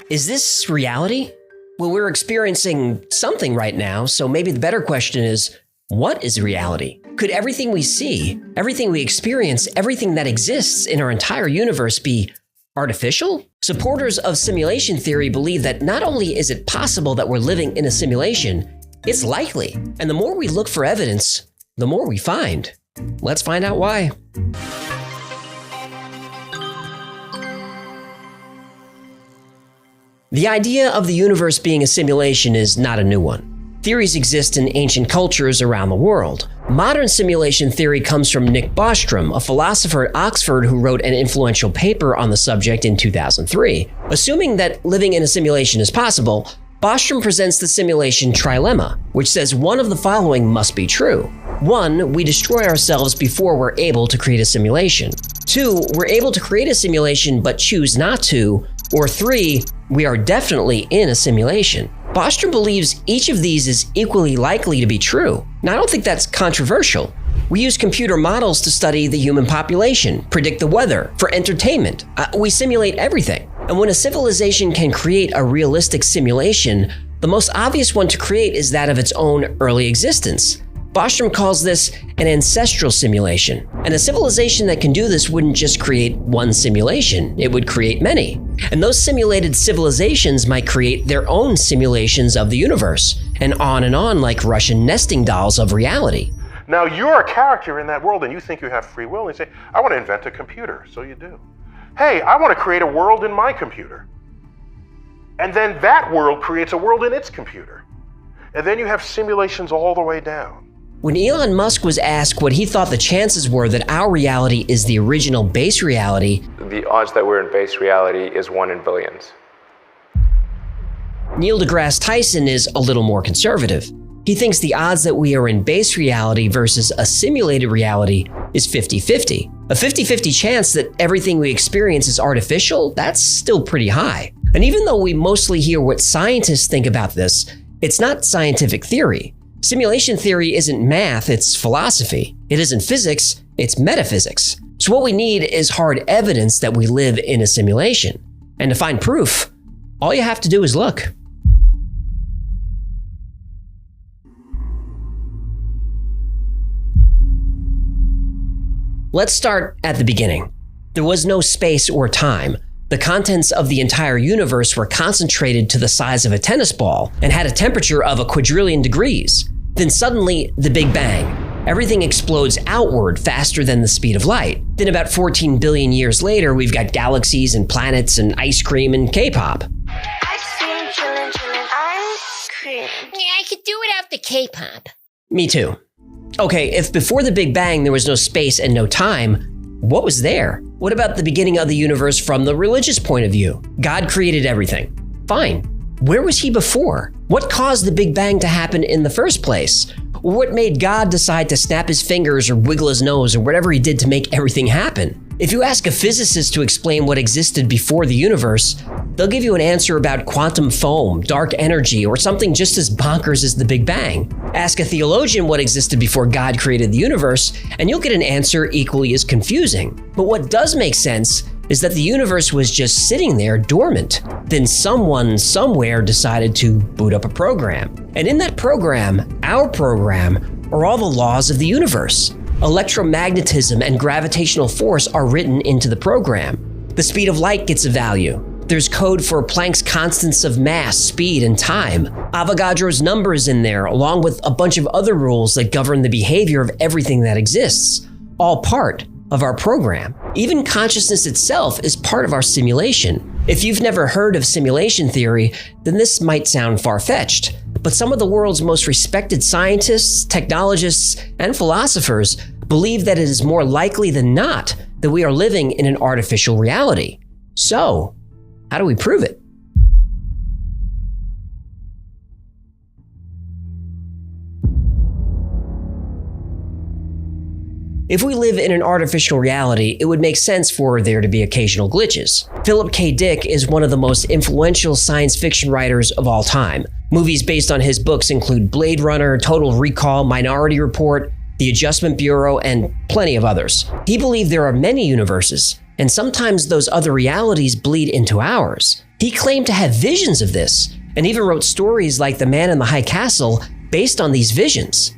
Is this reality? Well, we're experiencing something right now, so maybe the better question is, what is reality? Could everything we see, everything we experience, everything that exists in our entire universe be artificial? Supporters of simulation theory believe that not only is it possible that we're living in a simulation, it's likely. And the more we look for evidence, the more we find. Let's find out why. The idea of the universe being a simulation is not a new one. Theories exist in ancient cultures around the world. Modern simulation theory comes from Nick Bostrom, a philosopher at Oxford who wrote an influential paper on the subject in 2003. Assuming that living in a simulation is possible, Bostrom presents the simulation trilemma, which says one of the following must be true. 1, we destroy ourselves before we're able to create a simulation. 2, we're able to create a simulation but choose not to. Or 3, we are definitely in a simulation. Bostrom believes each of these is equally likely to be true. Now, I don't think that's controversial. We use computer models to study the human population, predict the weather, for entertainment. We simulate everything. And when a civilization can create a realistic simulation, the most obvious one to create is that of its own early existence. Bostrom calls this an ancestral simulation. And a civilization that can do this wouldn't just create one simulation, it would create many. And those simulated civilizations might create their own simulations of the universe, and on like Russian nesting dolls of reality. Now you're a character in that world and you think you have free will and you say, I want to invent a computer, so you do. Hey, I want to create a world in my computer. And then that world creates a world in its computer. And then you have simulations all the way down. When Elon Musk was asked what he thought the chances were that our reality is the original base reality, the odds that we're in base reality is 1 in billions. Neil deGrasse Tyson is a little more conservative. He thinks the odds that we are in base reality versus a simulated reality is 50-50. A 50-50 chance that everything we experience is artificial, that's still pretty high. And even though we mostly hear what scientists think about this, it's not scientific theory. Simulation theory isn't math, it's philosophy. It isn't physics, it's metaphysics. So what we need is hard evidence that we live in a simulation. And to find proof, all you have to do is look. Let's start at the beginning. There was no space or time. The contents of the entire universe were concentrated to the size of a tennis ball and had a temperature of a quadrillion degrees. Then suddenly, the Big Bang. Everything explodes outward faster than the speed of light. Then about 14 billion years later, we've got galaxies and planets and ice cream and K-pop. Ice cream, chillin', ice cream. Yeah, I could do without the K-pop. Me too. Okay, if before the Big Bang there was no space and no time, what was there? What about the beginning of the universe from the religious point of view? God created everything. Fine. Where was he before? What caused the Big Bang to happen in the first place? What made God decide to snap his fingers or wiggle his nose or whatever he did to make everything happen? If you ask a physicist to explain what existed before the universe, they'll give you an answer about quantum foam, dark energy, or something just as bonkers as the Big Bang. Ask a theologian what existed before God created the universe, and you'll get an answer equally as confusing. But what does make sense is that the universe was just sitting there dormant. Then someone somewhere decided to boot up a program. And in that program, our program, are all the laws of the universe. Electromagnetism and gravitational force are written into the program. The speed of light gets a value. There's code for Planck's constants of mass, speed, and time. Avogadro's number is in there, along with a bunch of other rules that govern the behavior of everything that exists, all part of our program. Even consciousness itself is part of our simulation. If you've never heard of simulation theory, then this might sound far-fetched. But some of the world's most respected scientists, technologists, and philosophers believe that it is more likely than not that we are living in an artificial reality. So, how do we prove it? If we live in an artificial reality, it would make sense for there to be occasional glitches. Philip K. Dick is one of the most influential science fiction writers of all time. Movies based on his books include Blade Runner, Total Recall, Minority Report, The Adjustment Bureau, and plenty of others. He believed there are many universes, and sometimes those other realities bleed into ours. He claimed to have visions of this, and even wrote stories like The Man in the High Castle based on these visions.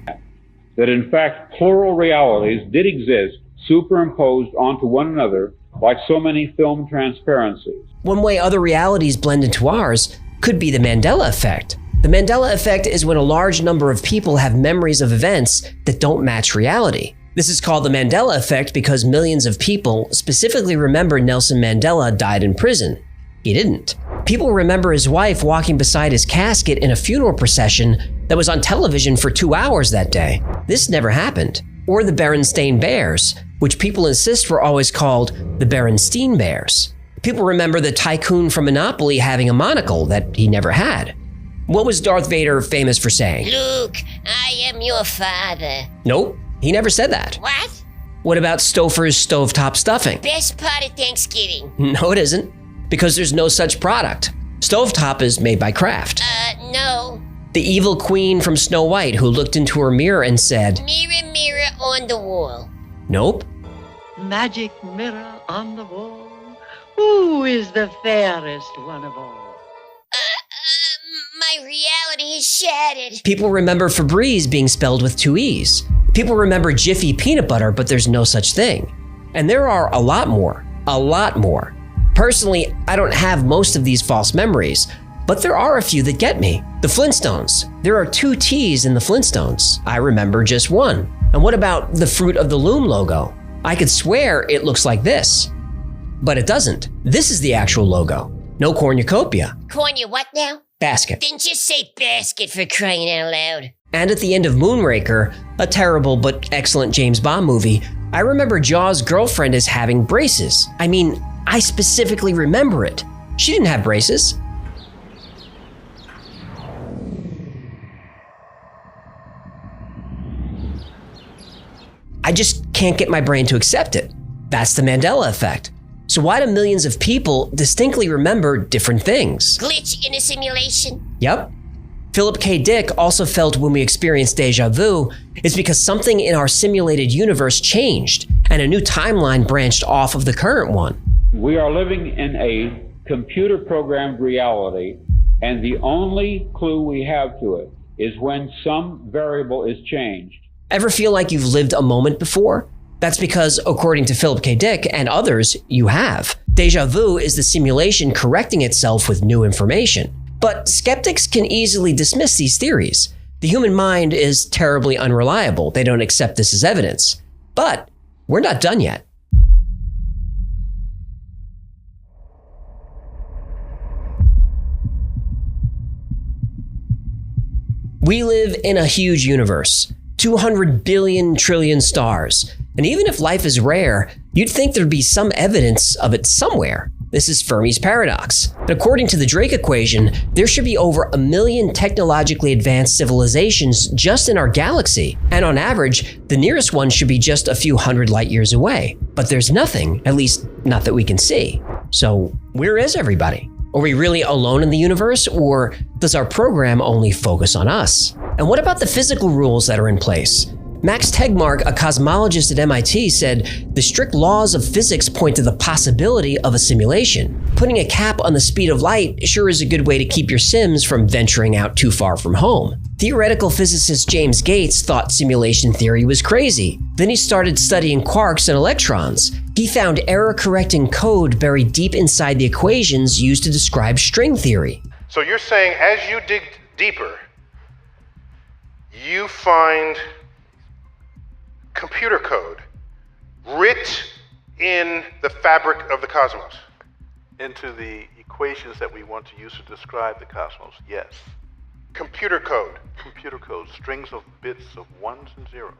That in fact, plural realities did exist, superimposed onto one another, like so many film transparencies. One way other realities blend into ours could be the Mandela effect. The Mandela effect is when a large number of people have memories of events that don't match reality. This is called the Mandela effect because millions of people specifically remember Nelson Mandela died in prison. He didn't. People remember his wife walking beside his casket in a funeral procession that was on television for 2 hours that day. This never happened. Or the Berenstain Bears, which people insist were always called the Berenstein Bears. People remember the tycoon from Monopoly having a monocle that he never had. What was Darth Vader famous for saying? Luke, I am your father. Nope, he never said that. What? What about Stouffer's stovetop stuffing? Best part of Thanksgiving. No, it isn't, because there's no such product. Stovetop is made by Kraft. No. The evil queen from Snow White who looked into her mirror and said, Mirror, mirror on the wall. nope. Magic mirror on the wall, who is the fairest one of all? My reality is shattered. People remember Febreze being spelled with 2 E's. People remember Jiffy peanut butter, but there's no such thing. And there are a lot more. Personally, I don't have most of these false memories, but there are a few that get me. The Flintstones. There are 2 T's in the Flintstones. I remember just one. And what about the Fruit of the Loom logo? I could swear it looks like this, but it doesn't. This is the actual logo. No cornucopia. Corny what now? Basket. Then just say basket for crying out loud. And at the end of Moonraker, a terrible but excellent James Bond movie, I remember Jaws' girlfriend as having braces. I mean, I specifically remember it. She didn't have braces. I just can't get my brain to accept it. That's the Mandela effect. So why do millions of people distinctly remember different things? Glitch in a simulation. Yep. Philip K. Dick also felt when we experienced deja vu is because something in our simulated universe changed and a new timeline branched off of the current one. We are living in a computer-programmed reality, and the only clue we have to it is when some variable is changed. Ever feel like you've lived a moment before? That's because, according to Philip K. Dick and others, you have. Deja vu is the simulation correcting itself with new information. But skeptics can easily dismiss these theories. The human mind is terribly unreliable. They don't accept this as evidence. But we're not done yet. We live in a huge universe, 200 billion trillion stars. And even if life is rare, you'd think there'd be some evidence of it somewhere. This is Fermi's paradox. But according to the Drake equation, there should be over 1 million technologically advanced civilizations just in our galaxy. And on average, the nearest one should be just a few hundred light years away. But there's nothing, at least not that we can see. So where is everybody? Are we really alone in the universe, or does our program only focus on us? And what about the physical rules that are in place? Max Tegmark, a cosmologist at MIT, said the strict laws of physics point to the possibility of a simulation. Putting a cap on the speed of light sure is a good way to keep your Sims from venturing out too far from home. Theoretical physicist James Gates thought simulation theory was crazy. Then he started studying quarks and electrons. He found error-correcting code buried deep inside the equations used to describe string theory. So you're saying as you dig deeper, you find computer code writ in the fabric of the cosmos. Into the equations that we want to use to describe the cosmos, yes. Computer code. Computer code, strings of bits of ones and zeros.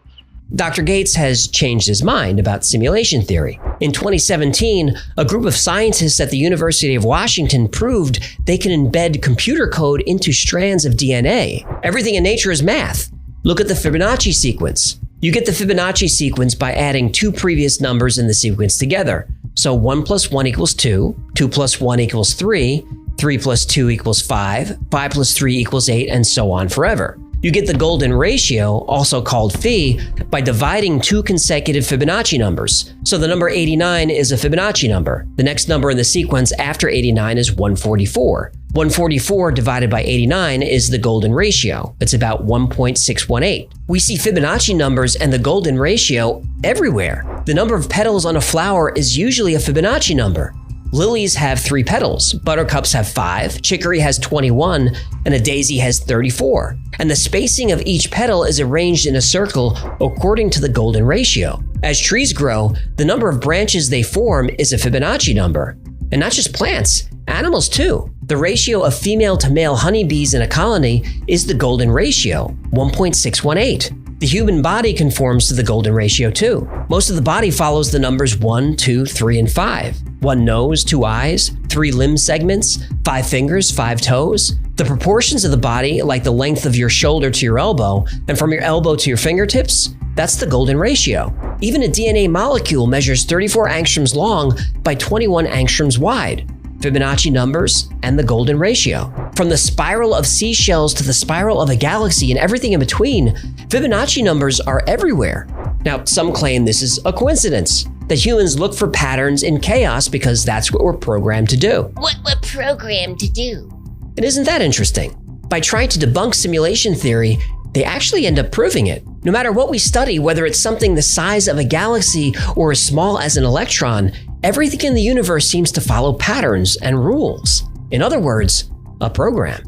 Dr. Gates has changed his mind about simulation theory. In 2017, a group of scientists at the University of Washington proved they can embed computer code into strands of DNA. Everything in nature is math. Look at the Fibonacci sequence. You get the Fibonacci sequence by adding 2 previous numbers in the sequence together. So 1 + 1 = 2, 2 + 1 = 3, 3 + 2 = 5, 5 + 3 = 8, and so on forever. You get the golden ratio, also called phi, by dividing two consecutive Fibonacci numbers. So the number 89 is a Fibonacci number. The next number in the sequence after 89 is 144. 144 divided by 89 is the golden ratio. It's about 1.618. We see Fibonacci numbers and the golden ratio everywhere. The number of petals on a flower is usually a Fibonacci number. Lilies have 3 petals, buttercups have 5, chicory has 21, and a daisy has 34. And the spacing of each petal is arranged in a circle according to the golden ratio. As trees grow, the number of branches they form is a Fibonacci number. And not just plants, animals too. The ratio of female to male honeybees in a colony is the golden ratio, 1.618. The human body conforms to the golden ratio too. Most of the body follows the numbers 1, 2, 3, and 5. 1 nose, 2 eyes, 3 limb segments, 5 fingers, 5 toes. The proportions of the body, like the length of your shoulder to your elbow, and from your elbow to your fingertips, that's the golden ratio. Even a DNA molecule measures 34 angstroms long by 21 angstroms wide. Fibonacci numbers, and the golden ratio. From the spiral of seashells to the spiral of a galaxy and everything in between, Fibonacci numbers are everywhere. Now, some claim this is a coincidence, that humans look for patterns in chaos because that's what we're programmed to do. What we're programmed to do. And isn't that interesting? By trying to debunk simulation theory, they actually end up proving it. No matter what we study, whether it's something the size of a galaxy or as small as an electron, everything in the universe seems to follow patterns and rules. In other words, a program.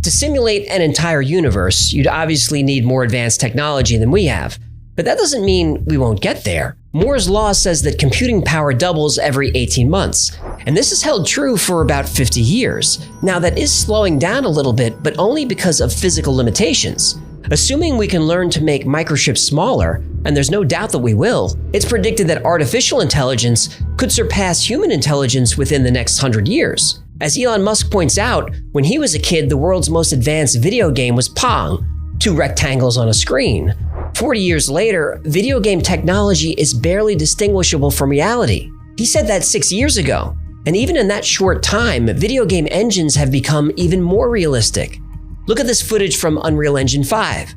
To simulate an entire universe, you'd obviously need more advanced technology than we have. But that doesn't mean we won't get there. Moore's law says that computing power doubles every 18 months, and this has held true for about 50 years. Now that is slowing down a little bit, but only because of physical limitations. Assuming we can learn to make microchips smaller, and there's no doubt that we will, it's predicted that artificial intelligence could surpass human intelligence within the next 100 years. As Elon Musk points out, when he was a kid, the world's most advanced video game was Pong, 2 rectangles on a screen. 40 years later, video game technology is barely distinguishable from reality. He said that 6 years ago. And even in that short time, video game engines have become even more realistic. Look at this footage from Unreal Engine 5.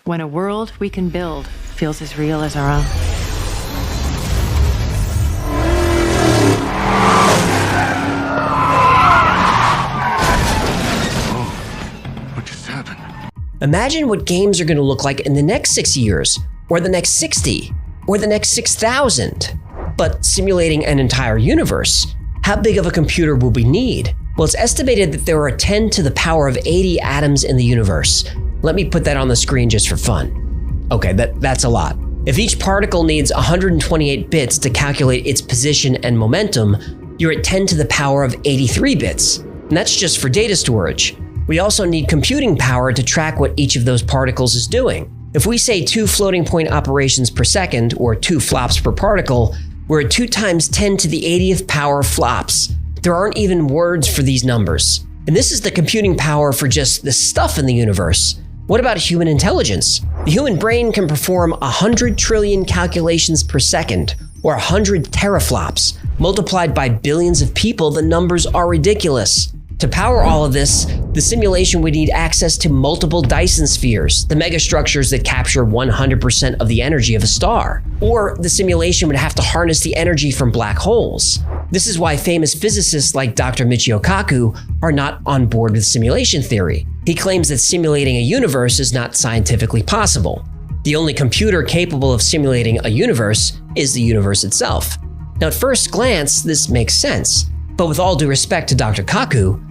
When a world we can build feels as real as our own. What just happened? Imagine what games are going to look like in the next 6 years, or the next 60, or the next 6,000. But simulating an entire universe, how big of a computer would we need? Well, it's estimated that there are 10 to the power of 80 atoms in the universe. Let me put that on the screen just for fun. Okay, that's a lot. If each particle needs 128 bits to calculate its position and momentum, you're at 10 to the power of 83 bits. And that's just for data storage. We also need computing power to track what each of those particles is doing. If we say 2 floating point operations per second, or 2 flops per particle, we're at 2 times 10 to the 80th power flops. There aren't even words for these numbers. And this is the computing power for just the stuff in the universe. What about human intelligence? The human brain can perform 100 trillion calculations per second, or 100 teraflops. Multiplied by billions of people, the numbers are ridiculous. To power all of this, the simulation would need access to multiple Dyson spheres, the megastructures that capture 100% of the energy of a star. Or the simulation would have to harness the energy from black holes. This is why famous physicists like Dr. Michio Kaku are not on board with simulation theory. He claims that simulating a universe is not scientifically possible. The only computer capable of simulating a universe is the universe itself. Now, at first glance, this makes sense. But with all due respect to Dr. Kaku,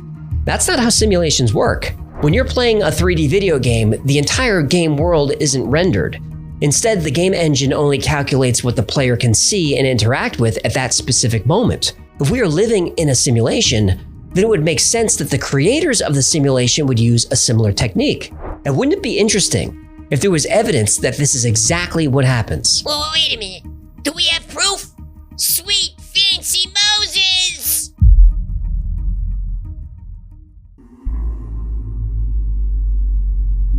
that's not how simulations work. When you're playing a 3D video game, the entire game world isn't rendered. Instead, the game engine only calculates what the player can see and interact with at that specific moment. If we are living in a simulation, then it would make sense that the creators of the simulation would use a similar technique. And wouldn't it be interesting if there was evidence that this is exactly what happens? Well, wait a minute. Do we have proof? Sweet fancy Moses!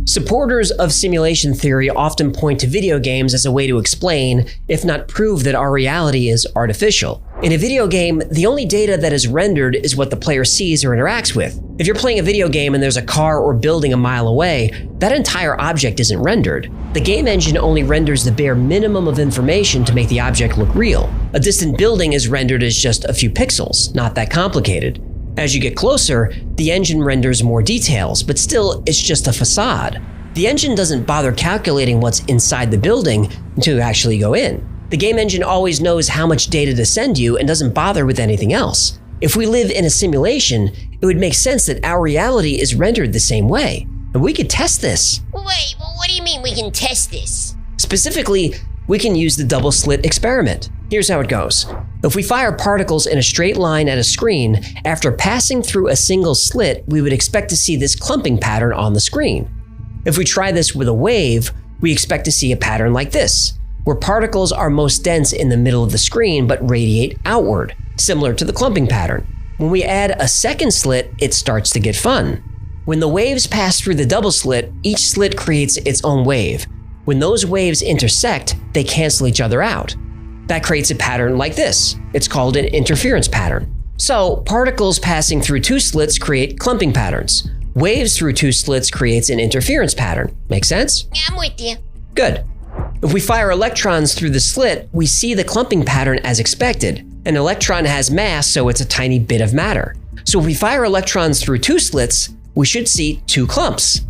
Supporters of simulation theory often point to video games as a way to explain, if not prove, that our reality is artificial. In a video game, the only data that is rendered is what the player sees or interacts with. If you're playing a video game and there's a car or building a mile away, that entire object isn't rendered. The game engine only renders the bare minimum of information to make the object look real. A distant building is rendered as just a few pixels, not that complicated. As you get closer, the engine renders more details, but still, it's just a facade. The engine doesn't bother calculating what's inside the building until you actually go in. The game engine always knows how much data to send you and doesn't bother with anything else. If we live in a simulation, it would make sense that our reality is rendered the same way. And we could test this. Wait, well, what do you mean we can test this? Specifically, we can use the double slit experiment. Here's how it goes. If we fire particles in a straight line at a screen, after passing through a single slit, we would expect to see this clumping pattern on the screen. If we try this with a wave, we expect to see a pattern like this, where particles are most dense in the middle of the screen but radiate outward, similar to the clumping pattern. When we add a second slit, it starts to get fun. When the waves pass through the double slit, each slit creates its own wave. When those waves intersect, they cancel each other out. That creates a pattern like this. It's called an interference pattern. So, particles passing through two slits create clumping patterns. Waves through two slits creates an interference pattern. Make sense? Yeah, I'm with you. Good. If we fire electrons through the slit, we see the clumping pattern as expected. An electron has mass, so it's a tiny bit of matter. So if we fire electrons through two slits, we should see two clumps.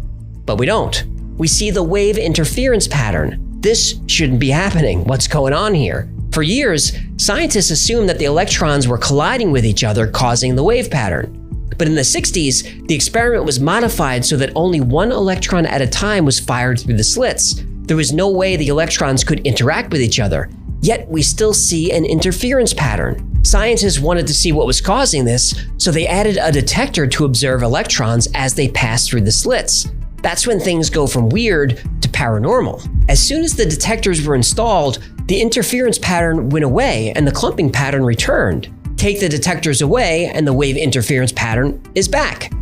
But we don't. We see the wave interference pattern. This shouldn't be happening. What's going on here? For years, scientists assumed that the electrons were colliding with each other, causing the wave pattern. But in the 60s, the experiment was modified so that only one electron at a time was fired through the slits. There was no way the electrons could interact with each other, yet we still see an interference pattern. Scientists wanted to see what was causing this, so they added a detector to observe electrons as they pass through the slits. That's when things go from weird to paranormal. As soon as the detectors were installed, the interference pattern went away and the clumping pattern returned. Take the detectors away and the wave interference pattern is back.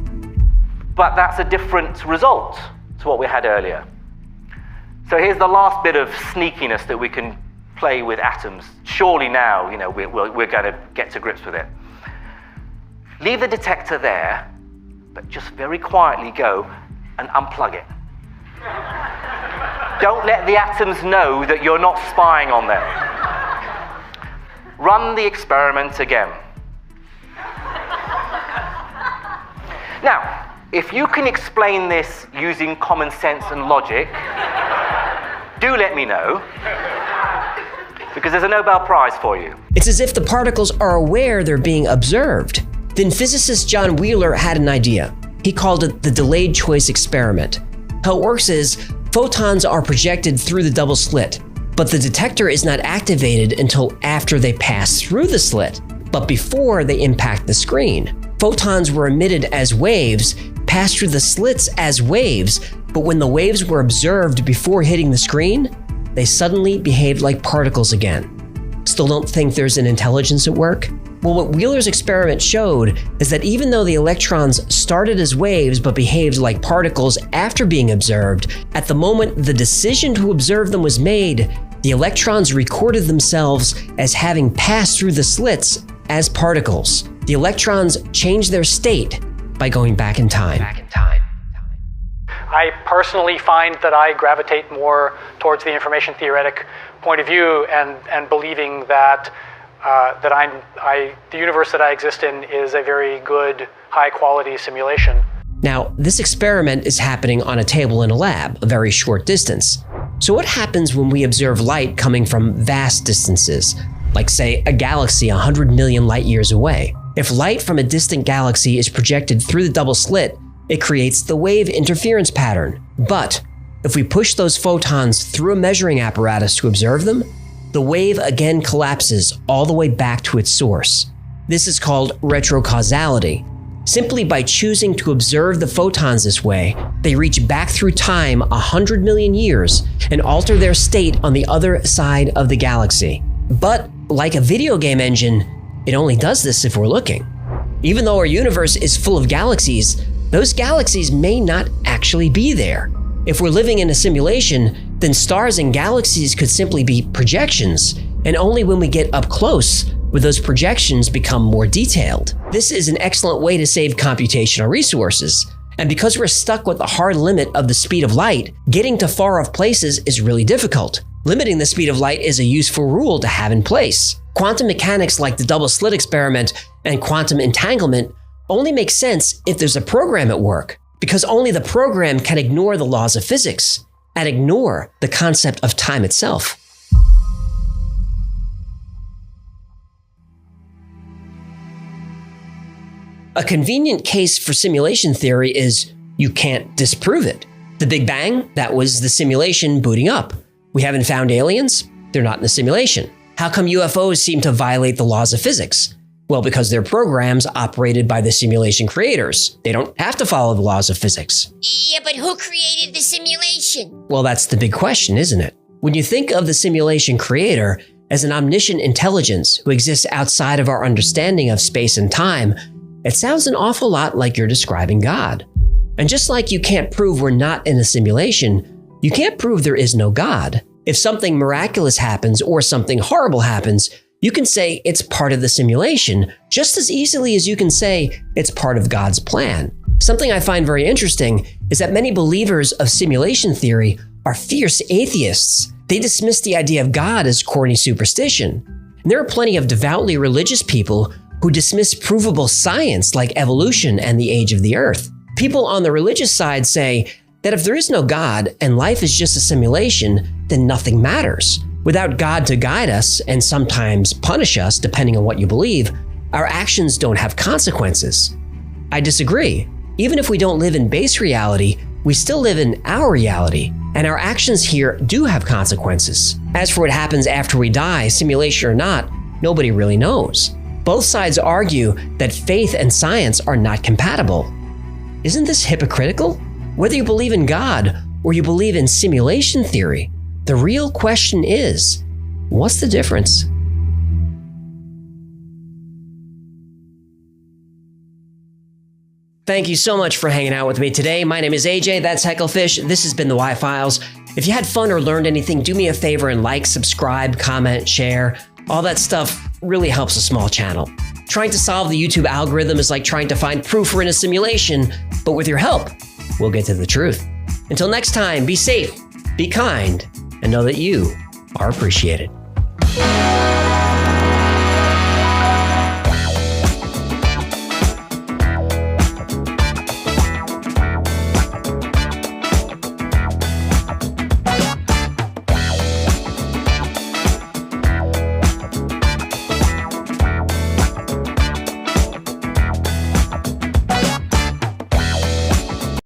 But that's a different result to what we had earlier. So here's the last bit of sneakiness that we can play with atoms. Surely now, we're going to get to grips with it. Leave the detector there, but just very quietly go and unplug it. Don't let the atoms know that you're not spying on them. Run the experiment again. Now, if you can explain this using common sense and logic, do let me know, because there's a Nobel Prize for you. It's as if the particles are aware they're being observed. Then physicist John Wheeler had an idea. He called it the delayed choice experiment. How it works is, photons are projected through the double slit, but the detector is not activated until after they pass through the slit, but before they impact the screen. Photons were emitted as waves, passed through the slits as waves, but when the waves were observed before hitting the screen, they suddenly behaved like particles again. Still don't think there's an intelligence at work? Well, what Wheeler's experiment showed is that even though the electrons started as waves but behaved like particles after being observed, at the moment the decision to observe them was made, the electrons recorded themselves as having passed through the slits as particles. The electrons changed their state by going back in time. I personally find that I gravitate more towards the information theoretic point of view and believing that the universe that I exist in is a very good, high-quality simulation. Now, this experiment is happening on a table in a lab, a very short distance. So what happens when we observe light coming from vast distances, like say a galaxy 100 million light years away? If light from a distant galaxy is projected through the double slit, it creates the wave interference pattern. But if we push those photons through a measuring apparatus to observe them, the wave again collapses all the way back to its source. This is called retrocausality. Simply by choosing to observe the photons this way, they reach back through time 100 million years and alter their state on the other side of the galaxy. But like a video game engine, it only does this if we're looking. Even though our universe is full of galaxies, those galaxies may not actually be there. If we're living in a simulation, then stars and galaxies could simply be projections, and only when we get up close where those projections become more detailed. This is an excellent way to save computational resources. And because we're stuck with the hard limit of the speed of light, getting to far-off places is really difficult. Limiting the speed of light is a useful rule to have in place. Quantum mechanics like the double slit experiment and quantum entanglement only make sense if there's a program at work, because only the program can ignore the laws of physics and ignore the concept of time itself. A convenient case for simulation theory is you can't disprove it. The Big Bang, that was the simulation booting up. We haven't found aliens, they're not in the simulation. How come UFOs seem to violate the laws of physics? Well, because they're programs operated by the simulation creators. They don't have to follow the laws of physics. Yeah, but who created the simulation? Well, that's the big question, isn't it? When you think of the simulation creator as an omniscient intelligence who exists outside of our understanding of space and time, it sounds an awful lot like you're describing God. And just like you can't prove we're not in a simulation, you can't prove there is no God. If something miraculous happens or something horrible happens, you can say it's part of the simulation just as easily as you can say it's part of God's plan. Something I find very interesting is that many believers of simulation theory are fierce atheists. They dismiss the idea of God as corny superstition. And there are plenty of devoutly religious people who dismiss provable science like evolution and the age of the earth. People on the religious side say that if there is no God and life is just a simulation, then nothing matters. Without God to guide us and sometimes punish us, depending on what you believe, our actions don't have consequences. I disagree. Even if we don't live in base reality, we still live in our reality, and our actions here do have consequences. As for what happens after we die, simulation or not, nobody really knows. Both sides argue that faith and science are not compatible. Isn't this hypocritical? Whether you believe in God or you believe in simulation theory, the real question is, what's the difference? Thank you so much for hanging out with me today. My name is AJ, that's Hecklefish. This has been the Y-Files. If you had fun or learned anything, do me a favor and like, subscribe, comment, share. All that stuff really helps a small channel. Trying to solve the YouTube algorithm is like trying to find proof we're in a simulation, but with your help, we'll get to the truth. Until next time, be safe, be kind, and know that you are appreciated.